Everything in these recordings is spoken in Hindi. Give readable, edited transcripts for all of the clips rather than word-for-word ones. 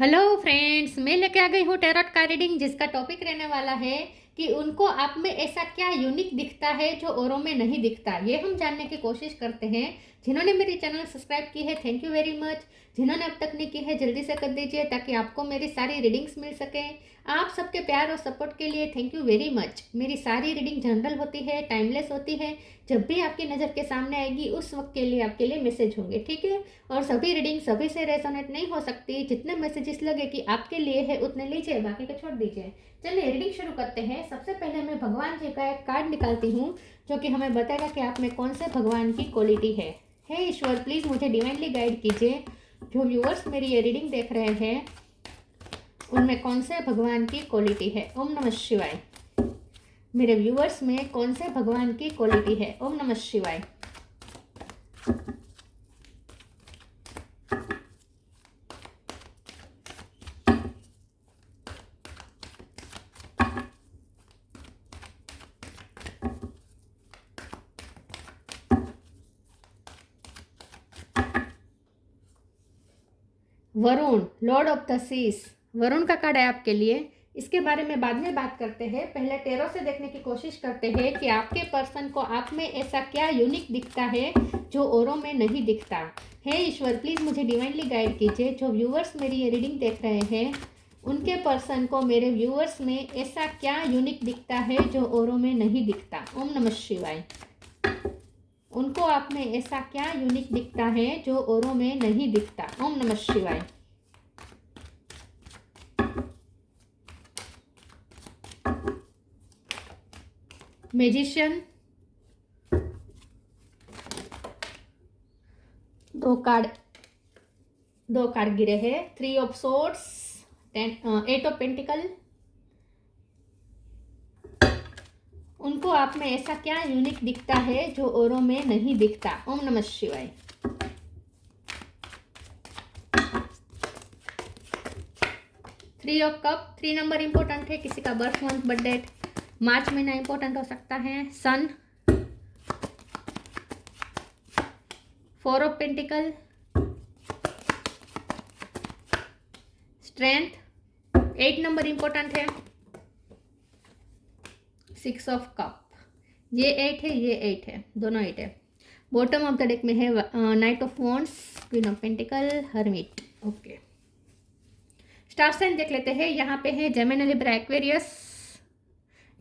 हेलो फ्रेंड्स, मैं लेके आ गई हूँ टैरोट का रीडिंग, जिसका टॉपिक रहने वाला है कि उनको आप में ऐसा क्या यूनिक दिखता है जो औरों में नहीं दिखता। ये हम जानने की कोशिश करते हैं। जिन्होंने मेरी चैनल सब्सक्राइब की है, थैंक यू वेरी मच। जिन्होंने अब तक नहीं की है, जल्दी से कर दीजिए ताकि आपको मेरी सारी रीडिंग्स मिल सके। आप सबके प्यार और सपोर्ट के लिए थैंक यू वेरी मच। मेरी सारी रीडिंग जनरल होती है, टाइमलेस होती है। जब भी आपकी नज़र के सामने आएगी उस वक्त के लिए आपके लिए मैसेज होंगे, ठीक है। और सभी रीडिंग सभी से रेजोनेट नहीं हो सकती। जितने मैसेजेस लगे कि आपके लिए है उतने लीजिए, बाकी को छोड़ दीजिए। चलिए रीडिंग शुरू करते हैं। सबसे पहले मैं भगवान जी का एक कार्ड निकालती हूँ जो कि हमें बताएगा कि आप में कौन से भगवान की क्वालिटी है। हे ईश्वर, प्लीज़ मुझे डिवाइनली गाइड कीजिए। जो व्यूअर्स मेरी ये रीडिंग देख रहे हैं उनमें कौन से भगवान की क्वालिटी है। ओम नमः शिवाय। मेरे व्यूअर्स में कौन से भगवान की क्वालिटी है। ओम नमः शिवाय। Varun, lord of the seas. Varun का कार्ड है आपके लिए। इसके बारे में बाद में बात करते हैं। पहले टेरो से देखने की कोशिश करते हैं कि आपके पर्सन को आप में ऐसा क्या यूनिक दिखता है जो औरों में नहीं दिखता। हे ईश्वर, प्लीज़ मुझे डिवाइनली गाइड कीजिए। जो व्यूअर्स मेरी ये रीडिंग देख रहे हैं उनके पर्सन को मेरे व्यूअर्स में ऐसा क्या यूनिक दिखता है जो औरों में नहीं दिखता। ओम नमः शिवाय। उनको आप में ऐसा क्या यूनिक दिखता है जो औरों में नहीं दिखता। ओम नमः शिवाय। मैजिशियन, दो कार्ड गिरे हैं। 3 ऑफ सोर्ड्स, 8 ऑफ पेंटिकल। उनको आप में ऐसा क्या यूनिक दिखता है जो औरों में नहीं दिखता। ओम नमः शिवाय। 3 ऑफ कप। 3 नंबर इंपॉर्टेंट है। किसी का बर्थ मंथ, बर्थ डेट, मार्च महीना इंपॉर्टेंट हो सकता है। सन। 4 of pentacle, strength. 8 number important है। 6 ऑफ कप। ये 8 है, ये 8 है, दोनों 8 है। बॉटम ऑफ द डेक में है knight of wands, queen of pentacle, hermit. Okay, star sign देख लेते हैं। यहाँ पे है Gemini, Libra, Aquarius.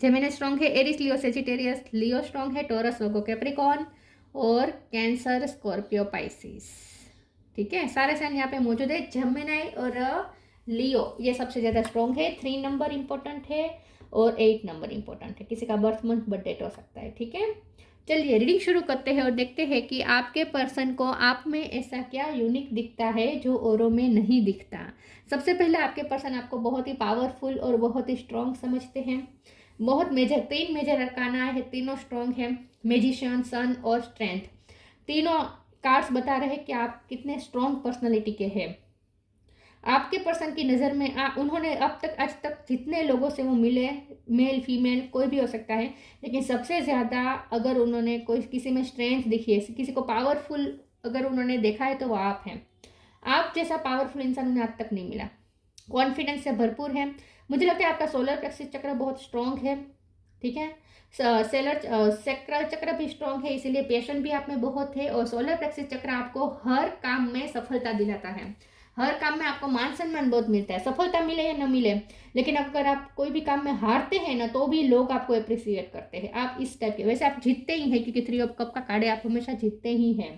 Gemini strong है, Aries, Leo, Sagittarius. Leo strong है, टॉरस, वर्गो, कैप्रिकॉर्न और कैंसर, स्कॉर्पियो, पाइसिस। ठीक है, सारे साइन यहाँ पे मौजूद है। जेमिनी और लियो ये सबसे ज़्यादा स्ट्रॉन्ग है। 3 नंबर इंपॉर्टेंट है और 8 नंबर इंपॉर्टेंट है। किसी का बर्थ मंथ, बर्थ डेट हो सकता है। ठीक है, चलिए रीडिंग शुरू करते हैं और देखते हैं कि आपके पर्सन को आप में ऐसा क्या यूनिक दिखता है जो औरों में नहीं दिखता। सबसे पहले आपके पर्सन आपको बहुत ही पावरफुल और बहुत ही स्ट्रॉन्ग समझते हैं। बहुत मेजर 3 मेजर अरकाना है, तीनों स्ट्रॉन्ग है। मैजिशियन, सन और स्ट्रेंथ, तीनों कार्ड्स बता रहे हैं कि आप कितने स्ट्रॉन्ग पर्सनालिटी के हैं। आपके पर्सन की नज़र में उन्होंने अब तक आज तक जितने लोगों से वो मिले, मेल फीमेल कोई भी हो सकता है, लेकिन सबसे ज़्यादा अगर उन्होंने कोई किसी में स्ट्रेंथ दिखी है, किसी को पावरफुल अगर उन्होंने देखा है तो वो आप हैं। आप जैसा पावरफुल इंसान उन्हें आज तक नहीं मिला। कॉन्फिडेंस से भरपूर है। मुझे लगता है आपका सोलर प्लेक्सिस चक्र बहुत स्ट्रॉन्ग है। ठीक है, सेक्रल चक्र भी स्ट्रॉन्ग है, इसीलिए पेशेंस भी आप में बहुत है। और सोलर प्लेक्सिस चक्र आपको हर काम में सफलता दिलाता है। हर काम में आपको मान सम्मान बहुत मिलता है, सफलता मिले या न मिले। लेकिन अगर आप कोई भी काम में हारते हैं ना तो भी लोग आपको अप्रिसिएट करते हैं। आप इस टाइप के, वैसे आप जीतते ही हैं क्योंकि 3 ऑफ कप का कार्ड है, आप हमेशा जीतते ही हैं।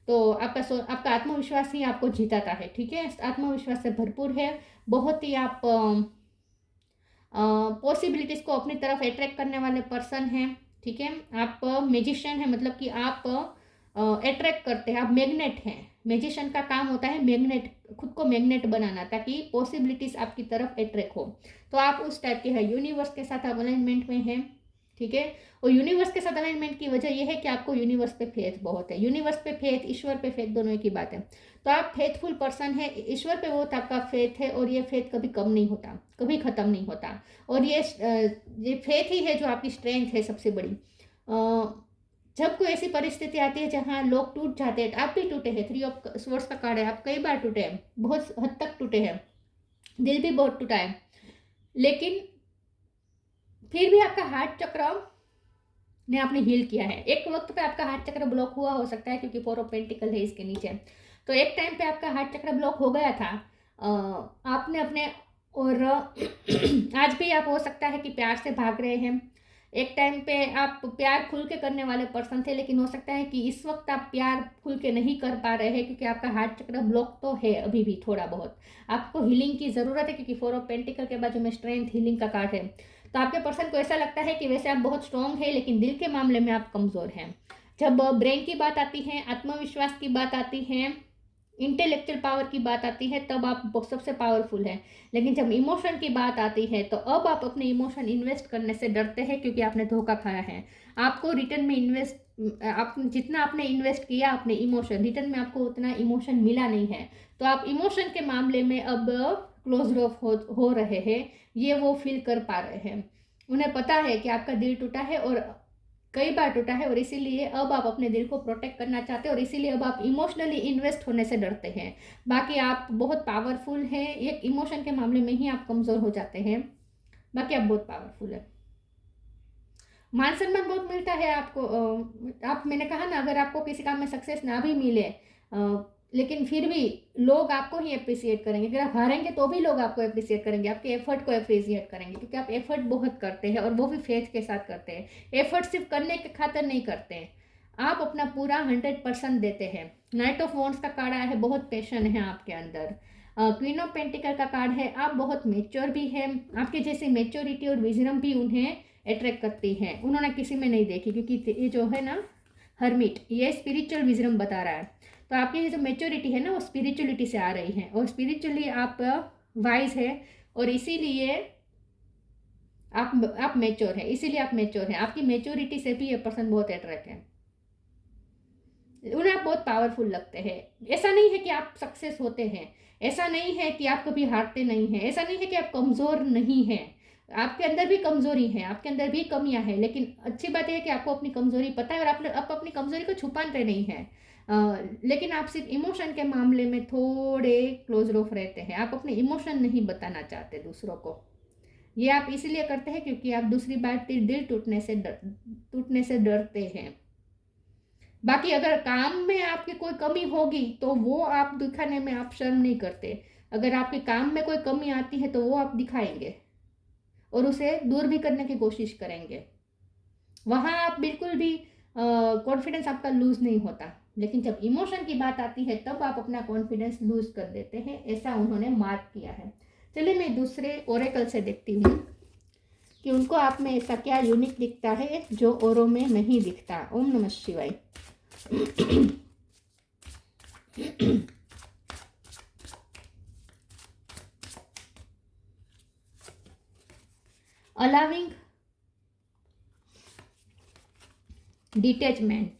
तो आपका आत्मविश्वास ही आपको जिताता है। ठीक है, आत्मविश्वास से भरपूर है। बहुत ही आप पॉसिबिलिटीज़ को अपनी तरफ अट्रैक्ट करने वाले पर्सन हैं। ठीक है, आप मैजिशियन हैं, मतलब कि आप अट्रैक्ट करते हैं, आप मैग्नेट हैं। मैजिशियन का काम होता है मैग्नेट, खुद को मैग्नेट बनाना ताकि पॉसिबिलिटीज़ आपकी तरफ अट्रैक्ट हो। तो आप उस टाइप के हैं, यूनिवर्स के साथ आप अलाइनमेंट में हैं। ठीक है, और यूनिवर्स के साथ अलाइनमेंट की वजह यह है कि आपको यूनिवर्स पे फेथ बहुत है। यूनिवर्स पे फेथ, ईश्वर पे फेथ, दोनों एक ही बात है। तो आप फेथफुल पर्सन है, ईश्वर पे बहुत आपका फेथ है और ये फेथ कभी कम नहीं होता, कभी ख़त्म नहीं होता। और ये फेथ ही है जो आपकी स्ट्रेंथ है सबसे बड़ी। जब कोई ऐसी परिस्थिति आती है जहाँ लोग टूट जाते हैं, आप भी टूटे हैं। 3 ऑफ स्वॉर्ड्स का कार्ड है, आप कई बार टूटे हैं, बहुत हद तक टूटे हैं। दिल भी बहुत टूटा है, लेकिन फिर भी आपका हार्ट चक्र ने आपने हील किया है। एक वक्त पे आपका हार्ट चक्र ब्लॉक हुआ हो सकता है, क्योंकि 4 ऑफ पेंटिकल है इसके नीचे, तो एक टाइम पे आपका हार्ट चक्र ब्लॉक हो गया था। आपने अपने और आज भी आप हो सकता है कि प्यार से भाग रहे हैं। एक टाइम पे आप प्यार खुल के करने वाले पर्सन थे, लेकिन हो सकता है कि इस वक्त आप प्यार खुल के नहीं कर पा रहे हैं, क्योंकि आपका हार्ट चक्र ब्लॉक तो है अभी भी थोड़ा बहुत। आपको हीलिंग की ज़रूरत है, क्योंकि 4 ऑफ पेंटिकल के बाजू में स्ट्रेंथ हीलिंग का कार्ड है। तो आपके पर्सन को ऐसा लगता है कि वैसे आप बहुत स्ट्रांग है, लेकिन दिल के मामले में आप कमज़ोर हैं। जब ब्रेन की बात आती है, आत्मविश्वास की बात आती है, इंटेलेक्चुअल पावर की बात आती है, तब आप सबसे पावरफुल हैं। लेकिन जब इमोशन की बात आती है, तो अब आप अपने इमोशन इन्वेस्ट करने से डरते हैं, क्योंकि आपने धोखा खाया है। आपको रिटर्न में आप जितना आपने इन्वेस्ट किया अपने इमोशन, रिटर्न में आपको उतना इमोशन मिला नहीं है। तो आप इमोशन के मामले में अब क्लोज ऑफ हो रहे हैं, ये वो फील कर पा रहे हैं। उन्हें पता है कि आपका दिल टूटा है, और कई बार टूटा है, और इसीलिए अब आप अपने दिल को प्रोटेक्ट करना चाहते हैं, और इसीलिए अब आप इमोशनली इन्वेस्ट होने से डरते हैं। बाकी आप बहुत पावरफुल हैं, एक इमोशन के मामले में ही आप कमज़ोर हो जाते हैं, बाकी आप बहुत पावरफुल है। मान सम्मान बहुत मिलता है आपको। आप, मैंने कहा ना, अगर आपको किसी काम में सक्सेस ना भी मिले, लेकिन फिर भी लोग आपको ही अप्रिसिएट करेंगे। अगर आप हारेंगे तो भी लोग आपको अप्रिसिएट करेंगे, आपके एफर्ट को अप्रिसिएट करेंगे, क्योंकि आप एफर्ट बहुत करते हैं, और वो भी फेथ के साथ करते हैं। एफर्ट सिर्फ करने के खातिर नहीं करते हैं, आप अपना पूरा 100% देते हैं। नाइट ऑफ वॉन्ड्स का कार्ड आया है, बहुत पैशन है आपके अंदर। क्वीन ऑफ पेंटिकल का कार्ड है, आप बहुत मेच्योर भी हैं। आपके जैसे मेच्योरिटी और विजडम भी उन्हें अट्रैक्ट करती है, उन्होंने किसी में नहीं देखी, क्योंकि ये जो है ना हर्मिट, ये स्पिरिचुअल विजडम बता रहा है। तो आपकी ये जो मेच्योरिटी है ना, वो स्पिरिचुअलिटी से आ रही है, और स्पिरिचुअली आप वाइज है, और इसीलिए आप मेच्योर है, इसीलिए आप मेच्योर हैं। आपकी मेच्योरिटी से भी ये पर्सन बहुत अट्रैक्ट है, उन्हें आप बहुत पावरफुल लगते हैं। ऐसा नहीं है कि आप सक्सेस होते हैं, ऐसा नहीं है कि आप कभी हारते नहीं हैं, ऐसा नहीं है कि आप कमज़ोर नहीं हैं। आपके अंदर भी कमज़ोरी है, आपके अंदर भी कमियां हैं, लेकिन अच्छी बात यह है कि आपको अपनी कमज़ोरी पता है, और आप अपनी कमज़ोरी को छुपाते नहीं हैं। लेकिन आप सिर्फ इमोशन के मामले में थोड़े क्लोज ऑफ रहते हैं, आप अपने इमोशन नहीं बताना चाहते दूसरों को। ये आप इसलिए करते हैं क्योंकि आप दूसरी बार दिल टूटने से डरते हैं। बाकी अगर काम में आपकी कोई कमी होगी तो वो आप दिखाने में आप शर्म नहीं करते। अगर आपके काम में कोई कमी आती है तो वो आप दिखाएंगे, और उसे दूर भी करने की कोशिश करेंगे। वहाँ आप बिल्कुल भी कॉन्फिडेंस आपका लूज नहीं होता। लेकिन जब इमोशन की बात आती है, तब आप अपना कॉन्फिडेंस लूज कर देते हैं, ऐसा उन्होंने मार्क किया है। चलिए मैं दूसरे ओरेकल से देखती हूँ कि उनको आप में ऐसा क्या यूनिक दिखता है जो औरों में नहीं दिखता। ओम नमः शिवाय। allowing detachment,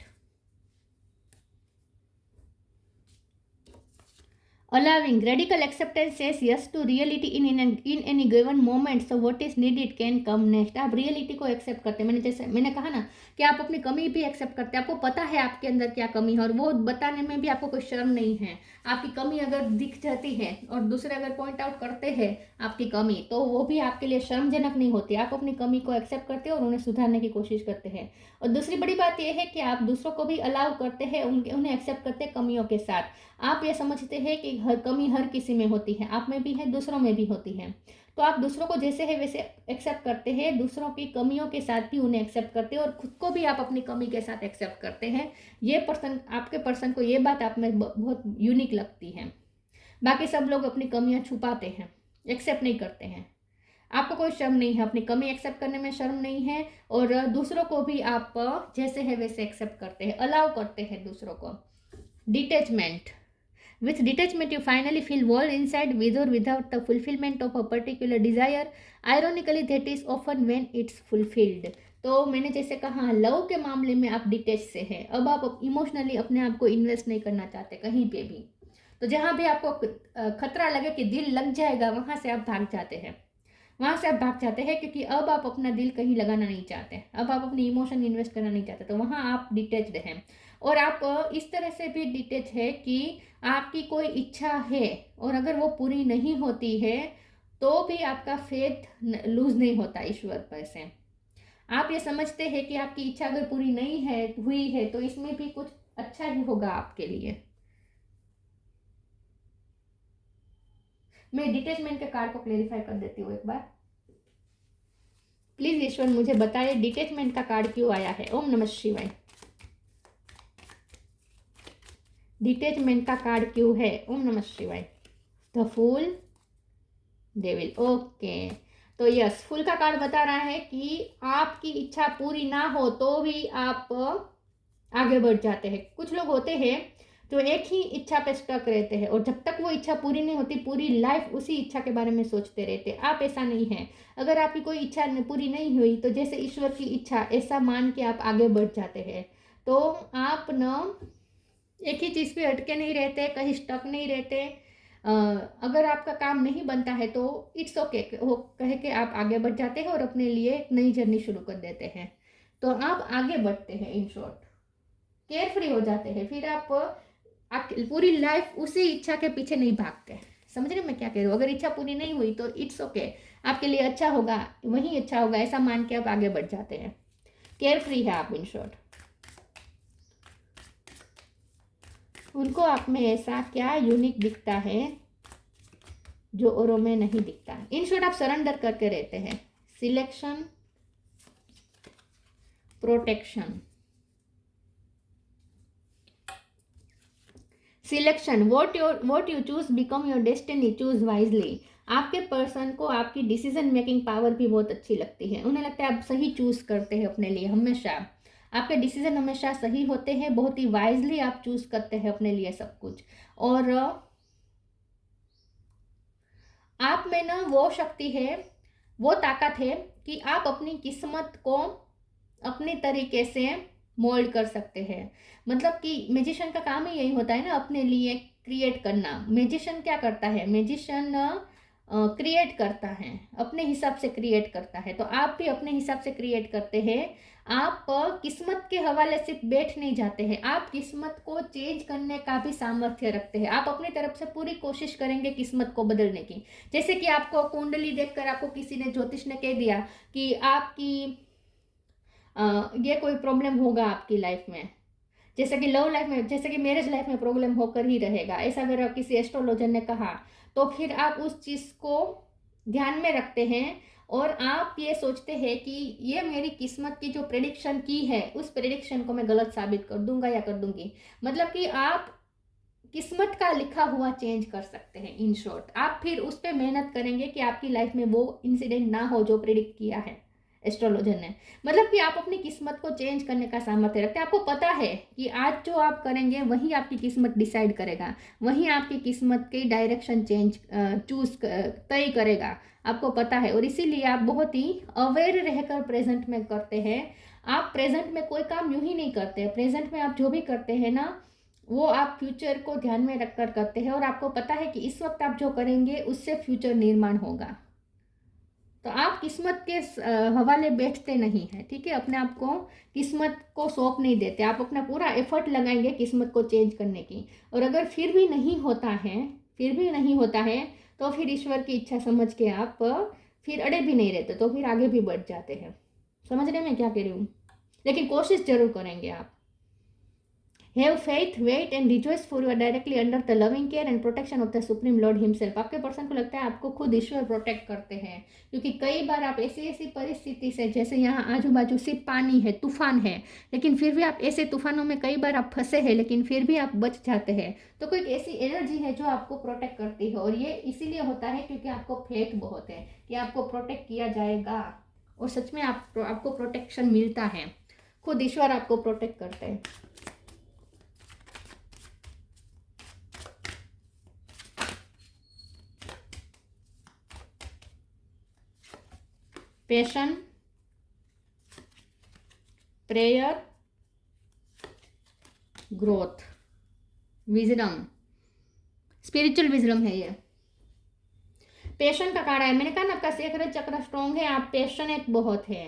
allowing radical acceptance says yes to reality in any given moment, so what is needed can come next। आप रियलिटी को एक्सेप्ट करते हैं। मैंने कहा ना कि आप अपनी कमी भी एक्सेप्ट करते हैं। आपको पता है आपके अंदर क्या कमी है, और वो बताने में भी आपको कोई शर्म नहीं है। आपकी कमी अगर दिख जाती है और दूसरे अगर पॉइंट आउट करते हैं आपकी कमी, तो वो भी आपके लिए शर्मजनक नहीं होती। आप अपनी कमी को एक्सेप्ट करते हैं और उन्हें सुधारने की कोशिश करते हैं। और दूसरी बड़ी बात यह है कि आप दूसरों को भी अलाउ करते हैं, उन्हें एक्सेप्ट करते हैं कमियों के साथ। आप ये समझते हैं कि कमी हर किसी में होती है, आप में भी है, दूसरों में भी होती है। तो आप दूसरों को जैसे है वैसे एक्सेप्ट करते हैं, दूसरों की कमियों के साथ भी उन्हें एक्सेप्ट करते हैं, और खुद को भी आप अपनी कमी के साथ एक्सेप्ट करते हैं। ये पर्सन, आपके पर्सन को ये बात आप में बहुत यूनिक लगती है। बाकी सब लोग अपनी कमियां छुपाते हैं, एक्सेप्ट नहीं करते हैं। आपको कोई शर्म नहीं है, अपनी कमी एक्सेप्ट करने में शर्म नहीं है, और दूसरों को भी आप जैसे है वैसे एक्सेप्ट करते हैं, अलाउ करते हैं दूसरों को। Detachment, with detachment you finally feel whole inside with or without the fulfillment of a particular desire, ironically that is often when it's fulfilled। तो मैंने जैसे कहा, लव के मामले में आप डिटेच से हैं। अब आप इमोशनली अपने आप को इन्वेस्ट नहीं करना चाहते कहीं पे भी। तो जहाँ भी आपको खतरा लगे कि दिल लग जाएगा, वहाँ से आप भाग जाते हैं, क्योंकि अब आप अपना दिल कहीं लगाना नहीं चाहते, अब आप अपनी इमोशन इन्वेस्ट करना नहीं चाहते। तो वहाँ आप डिटेच्ड हैं, और आप इस तरह से भी डिटेच है कि आपकी कोई इच्छा है, और अगर वो पूरी नहीं होती है तो भी आपका फेथ लूज नहीं होता ईश्वर पर से। आप ये समझते हैं कि आपकी इच्छा अगर पूरी नहीं है हुई है तो इसमें भी कुछ अच्छा ही होगा आपके लिए। मैं डिटैचमेंट के कार्ड को क्लेरिफाई कर देती हूँ एक बार। प्लीज ईश्वर मुझे बताइए डिटैचमेंट का कार्ड क्यों आया है। ओम नमः शिवाय। डिटैचमेंट का कार्ड क्यों है? ओम नमः शिवाय। The fool, devil. ओके, तो यस, फूल का कार्ड बता रहा है कि आपकी इच्छा पूरी ना हो तो भी आप आगे बढ़ जाते हैं। कुछ लोग होते हैं जो एक ही इच्छा पे स्टक रहते हैं और जब तक वो इच्छा पूरी नहीं होती पूरी लाइफ उसी इच्छा के बारे में सोचते रहते। आप ऐसा नहीं है। अगर आपकी कोई इच्छा पूरी नहीं हुई तो जैसे ईश्वर की इच्छा ऐसा मान के आप आगे बढ़ जाते हैं। तो आप न एक ही चीज़ पे अटके नहीं रहते, कहीं स्टक नहीं रहते। अगर आपका काम नहीं बनता है तो इट्स ओके वो कह के आप आगे बढ़ जाते हैं और अपने लिए एक नई जर्नी शुरू कर देते हैं। तो आप आगे बढ़ते हैं, इन शॉर्ट केयर फ्री हो जाते हैं। फिर आप पूरी लाइफ उसी इच्छा के पीछे नहीं भागते। समझ रहे मैं क्या कह रही हूँ? अगर इच्छा पूरी नहीं हुई तो इट्स ओके, आपके लिए अच्छा होगा, वही अच्छा होगा, ऐसा मान के आप आगे बढ़ जाते हैं। केयर फ्री है आप, इन शॉर्ट। उनको आप में ऐसा क्या यूनिक दिखता है जो औरों में नहीं दिखता? इन शॉर्ट आप सरेंडर करके रहते हैं। Selection, protection, selection, what you choose become your destiny, choose wisely. आपके पर्सन को आपकी डिसीजन मेकिंग पावर भी बहुत अच्छी लगती है। उन्हें लगता है आप सही चूज करते हैं अपने लिए हमेशा। आपके डिसीजन हमेशा सही होते हैं, बहुत ही वाइजली आप चूज करते हैं अपने लिए सब कुछ। और आप में ना वो शक्ति है, वो ताकत है कि आप अपनी किस्मत को अपने तरीके से मोल्ड कर सकते हैं। मतलब कि मैजिशियन का काम ही यही होता है ना, अपने लिए क्रिएट करना। मैजिशियन क्या करता है? मैजिशियन क्रिएट करता है, अपने हिसाब से क्रिएट करता है। तो आप भी अपने हिसाब से क्रिएट करते हैं। आप किस्मत के हवाले से बैठ नहीं जाते हैं, आप किस्मत को चेंज करने का भी सामर्थ्य रखते हैं। आप अपनी तरफ से पूरी कोशिश करेंगे किस्मत को बदलने की। जैसे कि आपको कुंडली देखकर आपको किसी ने, ज्योतिष ने कह दिया कि आपकी ये कोई प्रॉब्लम होगा आपकी लाइफ में, जैसे कि लव लाइफ में, जैसे कि मैरिज लाइफ में प्रॉब्लम होकर ही रहेगा, ऐसा अगर किसी एस्ट्रोलॉजर ने कहा तो फिर आप उस चीज़ को ध्यान में रखते हैं और आप ये सोचते हैं कि ये मेरी किस्मत की जो प्रेडिक्शन की है उस प्रेडिक्शन को मैं गलत साबित कर दूंगा या कर दूंगी। मतलब कि आप किस्मत का लिखा हुआ चेंज कर सकते हैं। इन शॉर्ट आप फिर उस पर मेहनत करेंगे कि आपकी लाइफ में वो इंसिडेंट ना हो जो प्रेडिक्ट किया है एस्ट्रोलॉजर ने। मतलब कि आप अपनी किस्मत को चेंज करने का सामर्थ्य रखते हैं। आपको पता है कि आज जो आप करेंगे वही आपकी किस्मत डिसाइड करेगा, वही आपकी किस्मत की डायरेक्शन चूज तय करेगा, आपको पता है। और इसीलिए आप बहुत ही अवेयर रहकर प्रेजेंट में करते हैं। आप प्रेजेंट में कोई काम यूं ही नहीं करते। प्रेजेंट में आप जो भी करते हैं ना वो आप फ्यूचर को ध्यान में रखकर करते हैं और आपको पता है कि इस वक्त आप जो करेंगे उससे फ्यूचर निर्माण होगा। तो आप किस्मत के हवाले बैठते नहीं हैं, ठीक है? अपने आप को किस्मत को सौंप नहीं देते। आप अपना पूरा एफर्ट लगाएंगे किस्मत को चेंज करने की। और अगर फिर भी नहीं होता है तो फिर ईश्वर की इच्छा समझ के आप फिर अड़े भी नहीं रहते, तो फिर आगे भी बढ़ जाते हैं। समझ रहे मैं क्या कह रही हूँ? लेकिन कोशिश जरूर करेंगे आप। Have faith, wait and rejoice for you are directly under the loving care and protection of the Supreme Lord Himself। आपके पर्सन को लगता है आपको खुद ईश्वर प्रोटेक्ट करते हैं, क्योंकि कई बार आप ऐसी परिस्थिति से, जैसे यहाँ आजू बाजू सिर्फ पानी है, तूफान है, लेकिन फिर भी आप ऐसे तूफानों में कई बार आप फंसे हैं लेकिन फिर भी आप बच जाते हैं। तो कोई ऐसी एनर्जी है जो आपको प्रोटेक्ट करती है और ये इसीलिए होता है क्योंकि आपको फेथ बहुत है कि आपको प्रोटेक्ट किया जाएगा। और सच में आपको प्रोटेक्शन मिलता है, खुद ईश्वर आपको प्रोटेक्ट करते हैं। Passion, prayer, growth, wisdom, spiritual wisdom है ये। पैशन का कार्ड है। मैंने कहा ना आपका सेक्रेट चक्र स्ट्रॉन्ग है, आप पैशनेट बहुत है।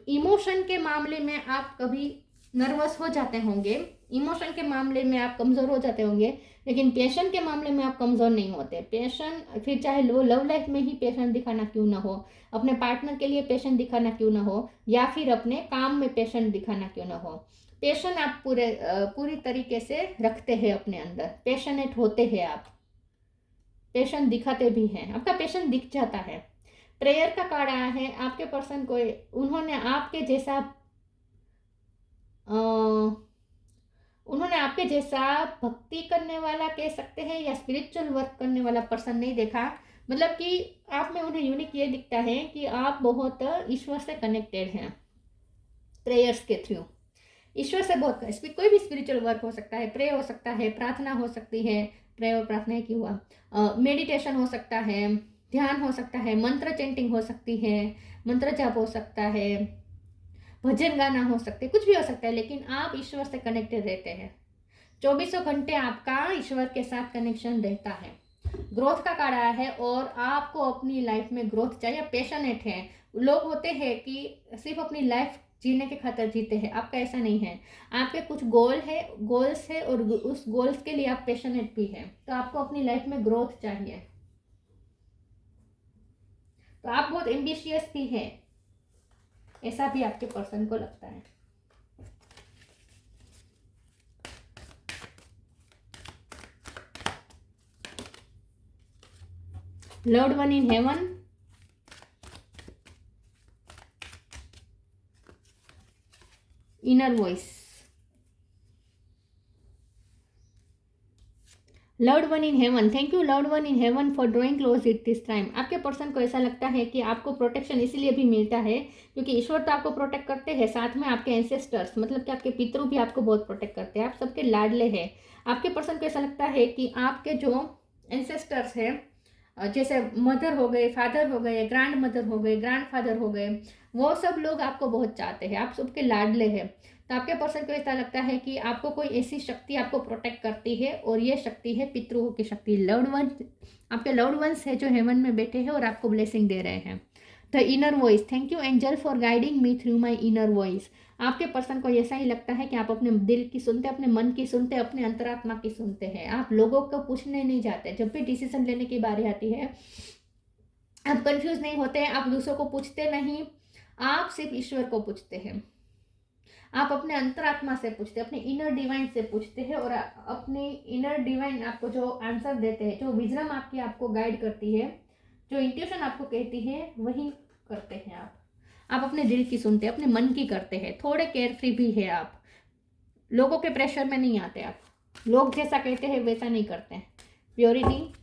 इमोशन के मामले में आप कभी नर्वस हो जाते होंगे इमोशन के मामले में आप कमज़ोर हो जाते होंगे, लेकिन पैशन के मामले में आप कमज़ोर नहीं होते। पैशन, फिर चाहे वो लव लाइफ में ही पैशन दिखाना क्यों ना हो, अपने पार्टनर के लिए पैशन दिखाना क्यों ना हो, या फिर अपने काम में पैशन दिखाना क्यों ना हो, पैशन आप पूरी तरीके से रखते हैं अपने अंदर, पैशनेट होते हैं आप, पैशन दिखाते भी हैं, आपका पैशन दिख जाता है। प्रेयर का कार्ड आया है, आपके पर्सन को उन्होंने आपके जैसा भक्ति करने वाला कह सकते हैं या स्पिरिचुअल वर्क करने वाला पर्सन नहीं देखा। मतलब कि आप में उन्हें यूनिक ये दिखता है कि आप बहुत ईश्वर से कनेक्टेड हैं प्रेयर्स के थ्रू। ईश्वर से बहुत, कोई भी स्पिरिचुअल वर्क हो सकता है, प्रे हो सकता है, प्रार्थना हो सकती है, प्रे और प्रार्थना की हुआ, मेडिटेशन हो सकता है, ध्यान हो सकता है, मंत्र चेंटिंग हो सकती है, मंत्र जाप हो सकता है, भजन गाना हो सकते, कुछ भी हो सकता है, लेकिन आप ईश्वर से कनेक्टेड रहते हैं। 24 घंटे आपका ईश्वर के साथ कनेक्शन रहता है। ग्रोथ का कार्ड आया है और आपको अपनी लाइफ में ग्रोथ चाहिए, पैशनेट है। लोग होते हैं कि सिर्फ अपनी लाइफ जीने के खातिर जीते हैं, आपका ऐसा नहीं है। आपके कुछ गोल्स है और उस गोल्स के लिए आप पैशनेट भी हैं, तो आपको अपनी लाइफ में ग्रोथ चाहिए। तो आप बहुत एम्बिशियस भी हैं, ऐसा भी आपके पर्सन को लगता है। Loved one in heaven, inner voice, loved one in heaven. Thank you loved one in heaven for drawing close it this time. आपके पर्सन को ऐसा लगता है कि आपको प्रोटेक्शन इसीलिए भी मिलता है क्योंकि ईश्वर तो आपको प्रोटेक्ट करते हैं, साथ में आपके एंसेस्टर्स मतलब कि आपके पितृ भी आपको बहुत प्रोटेक्ट करते हैं, आप सबके लाडले हैं। आपके पर्सन को ऐसा लगता है कि आपके जो एंसेस्टर्स हैं, जैसे मदर हो गए, फादर हो गए, ग्रैंड मदर हो गए, ग्रैंड फादर हो गए, वो सब लोग आपको बहुत चाहते हैं, आप सबके लाडले हैं। तो आपके पर्सन को ऐसा लगता है कि आपको कोई ऐसी शक्ति आपको प्रोटेक्ट करती है और ये शक्ति है पितृओं की शक्ति। लव्ड वन, आपके लव्ड वंस है जो हेवन में बैठे हैं और आपको ब्लेसिंग दे रहे हैं। The inner voice, thank you angel for guiding me through my inner voice. आपके पर्सन को ऐसा ही लगता है कि आप अपने दिल की सुनते, अपने मन की सुनते, अपने अंतरात्मा की सुनते हैं। आप लोगों को पूछने नहीं जाते, जब भी डिसीजन लेने की बारी आती है आप कंफ्यूज नहीं होते, आप दूसरों को पूछते नहीं, आप सिर्फ ईश्वर को पूछते हैं। आप अपने अंतरात्मा से पूछते हैं, अपने इनर डिवाइन से पूछते हैं और अपने इनर डिवाइन आपको जो आंसर देते हैं, जो विजडम आपकी आपको गाइड करती है, जो इंट्यूशन आपको कहती है, वही करते हैं आप अपने दिल की सुनते हैं, अपने मन की करते हैं, थोड़े केयर फ्री भी है आप, लोगों के प्रेशर में नहीं आते, आप लोग जैसा कहते हैं वैसा नहीं करते हैं। Purity,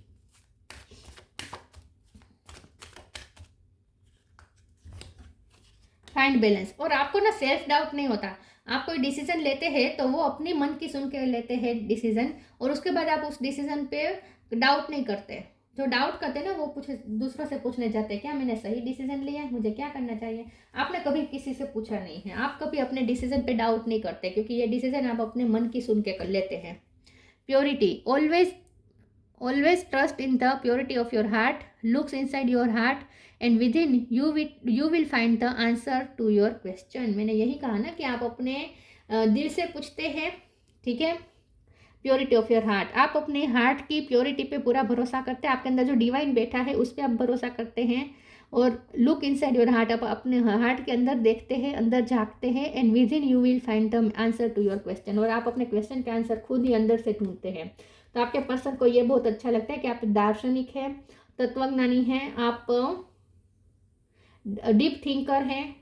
find balance. और आपको ना सेल्फ डाउट नहीं होता, आप कोई डिसीजन लेते हैं तो वो अपनी मन की सुन के लेते हैं डिसीजन, और उसके बाद आप उस डिसीजन पे डाउट नहीं करते। जो डाउट करते हैं ना वो दूसरों से पूछने जाते हैं क्या मैंने सही डिसीजन लिया है, मुझे क्या करना चाहिए। आपने कभी किसी से पूछा नहीं है, आप कभी अपने डिसीजन पे डाउट नहीं करते क्योंकि ये डिसीजन आप अपने मन की सुन के कर लेते हैं। Purity, always trust in the purity of your heart, looks inside your heart and within you will find the answer to your question। मैंने यही कहा ना कि आप अपने दिल से पूछते हैं, ठीक है। प्योरिटी ऑफ योर हार्ट, आप अपने हार्ट की प्योरिटी पे पूरा भरोसा करते हैं, आपके अंदर जो डिवाइन बैठा है उस पर आप भरोसा करते हैं। और लुक इनसाइड योर हार्ट, आप अपने हार्ट के अंदर देखते हैं, अंदर झांकते हैं, and within you will find the answer to your question. और आप अपने क्वेश्चन के आंसर खुद ही अंदर से ढूंढते हैं। तो आपके पर्सन को ये बहुत अच्छा लगता है कि आप दार्शनिक हैं, तत्वज्ञानी हैं, आप डीप थिंकर हैं,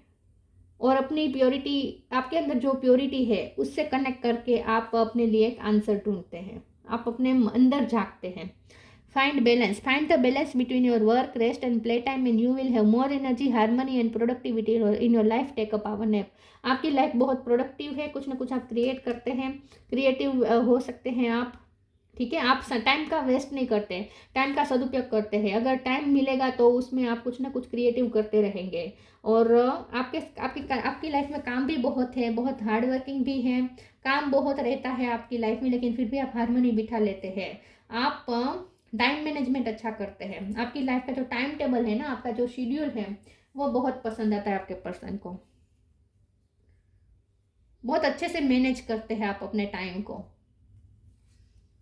और अपनी प्योरिटी, आपके अंदर जो प्योरिटी है उससे कनेक्ट करके आप अपने लिए एक आंसर ढूंढते हैं, आप अपने अंदर झांकते हैं। Find balance, find the balance between your work, rest and play time and you will have more energy, harmony and productivity in your life. Take a power nap. आपकी लाइफ बहुत प्रोडक्टिव है, कुछ ना कुछ आप क्रिएट करते हैं, क्रिएटिव हो सकते हैं आप, ठीक है। आप टाइम का वेस्ट नहीं करते, टाइम का सदुपयोग करते हैं। अगर टाइम मिलेगा तो उसमें आप कुछ ना कुछ क्रिएटिव करते रहेंगे। और आपकी लाइफ में काम भी बहुत है, बहुत हार्ड वर्किंग भी है, काम बहुत रहता है आपकी लाइफ में, लेकिन फिर भी आप हार्मनी बिठा लेते हैं। आप टाइम मैनेजमेंट अच्छा करते हैं। आपकी लाइफ का जो टाइम टेबल है ना, आपका जो शेड्यूल है, वो बहुत पसंद आता है आपके पर्सन को। बहुत अच्छे से मैनेज करते हैं आप अपने टाइम को।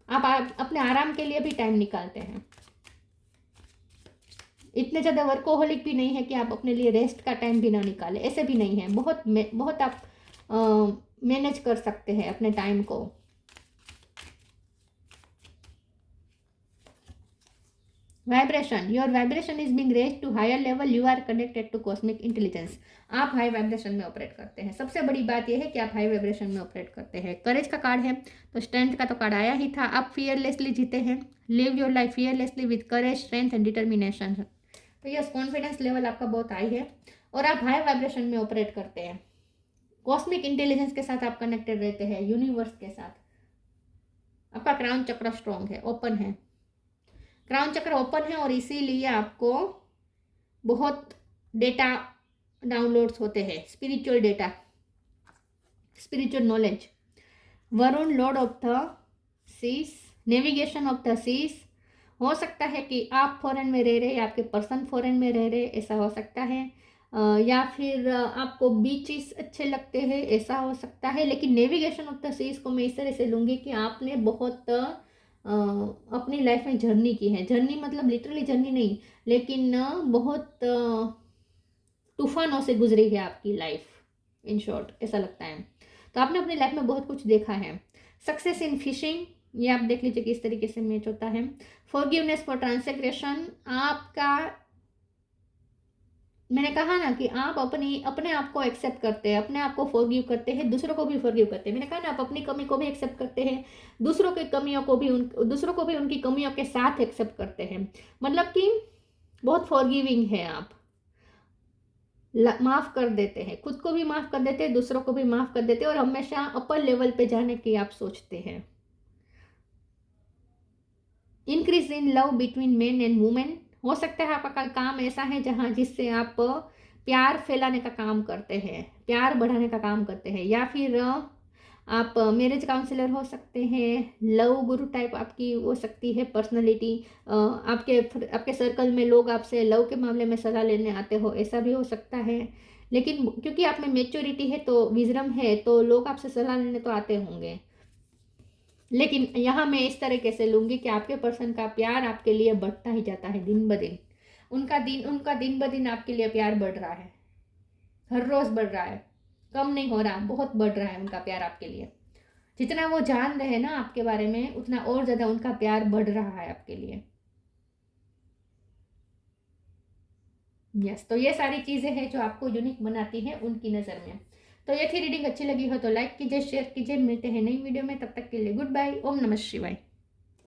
आप अपने आराम के लिए भी टाइम निकालते हैं। इतने ज़्यादा वर्कोहोलिक भी नहीं है कि आप अपने लिए रेस्ट का टाइम भी ना निकालें, ऐसे भी नहीं है। बहुत आप मैनेज कर सकते हैं अपने टाइम को। Vibration, your vibration is being raised to higher level, you are connected to cosmic intelligence. आप हाई वाइब्रेशन में ऑपरेट करते हैं। सबसे बड़ी बात यह है कि आप हाई वाइब्रेशन में ऑपरेट करते हैं। करेज का कार्ड है तो स्ट्रेंथ का तो कार्ड आया ही था। आप फियरलेसली जीते हैं। Live your life fearlessly with courage, strength and determination. तो यस, कॉन्फिडेंस लेवल आपका बहुत हाई है और आप हाई वाइब्रेशन में ऑपरेट करते हैं। कॉस्मिक इंटेलिजेंस के साथ आप कनेक्टेड रहते हैं, यूनिवर्स के साथ। आपका क्राउन चक्र स्ट्रॉन्ग है, ओपन है। क्राउन चक्र ओपन है और इसीलिए आपको बहुत डेटा डाउनलोड्स होते हैं, spiritual data, spiritual knowledge. Varun, lord of the seas, navigation of the seas. हो सकता है कि आप फॉरेन में रह रहे, आपके पर्सन फॉरेन में रह रहे, ऐसा हो सकता है। या फिर आपको बीचेस अच्छे लगते हैं, ऐसा हो सकता है। लेकिन नेविगेशन ऑफ द सीज को मैं इस तरह से लूँगी कि आपने बहुत अपनी लाइफ में जर्नी की है। जर्नी मतलब लिटरली जर्नी नहीं, लेकिन बहुत तूफानों से गुजरी है आपकी लाइफ, इन शॉर्ट ऐसा लगता है। तो आपने अपनी लाइफ में बहुत कुछ देखा है। सक्सेस इन फिशिंग, ये आप देख लीजिए किस तरीके से मैच होता है। फॉरगिवनेस फॉर ट्रांसग्रेशन, आपका, मैंने कहा ना कि आप अपने आप को एक्सेप्ट करते हैं, अपने आप को फॉरगिव करते हैं, दूसरों को भी फॉरगिव करते हैं। मैंने कहा ना, आप अपनी कमी को भी एक्सेप्ट करते हैं, दूसरों की कमियों को भी दूसरों को भी उनकी कमियों के साथ एक्सेप्ट करते हैं। मतलब कि बहुत फॉरगिविंग है आप, माफ़ कर देते हैं, खुद को भी माफ़ कर देते हैं, दूसरों को भी माफ़ कर देते हैं और हमेशा अपर लेवल पे जाने की आप सोचते हैं। Increase in love between main and women, हो सकता है आपका काम ऐसा है जहाँ जिससे आप प्यार फैलाने का काम करते हैं, प्यार बढ़ाने का काम करते हैं। या फिर आप मैरिज काउंसलर हो सकते हैं, लव गुरु टाइप आपकी हो सकती है पर्सनालिटी। आपके सर्कल में लोग आपसे लव के मामले में सलाह लेने आते हो, ऐसा भी हो सकता है। लेकिन क्योंकि आप में मेच्योरिटी है, तो विजडम है, तो लोग आपसे सलाह लेने तो आते होंगे। लेकिन यहाँ मैं इस तरीके से लूँगी कि आपके पर्सन का प्यार आपके लिए बढ़ता ही जाता है दिन ब दिन। उनका दिन ब दिन आपके लिए प्यार बढ़ रहा है, हर रोज़ बढ़ रहा है, कम नहीं हो रहा, बहुत बढ़ रहा है उनका प्यार आपके लिए। जितना वो जान रहे हैं ना आपके बारे में, उतना और ज़्यादा उनका प्यार बढ़ रहा है आपके लिए। यस, तो ये सारी चीज़ें हैं जो आपको यूनिक बनाती हैं उनकी नज़र में। तो ये थी रीडिंग, अच्छी लगी हो तो लाइक कीजिए, शेयर कीजिए। मिलते हैं नई वीडियो में, तब तक के लिए गुड बाय। ओम नमः शिवाय।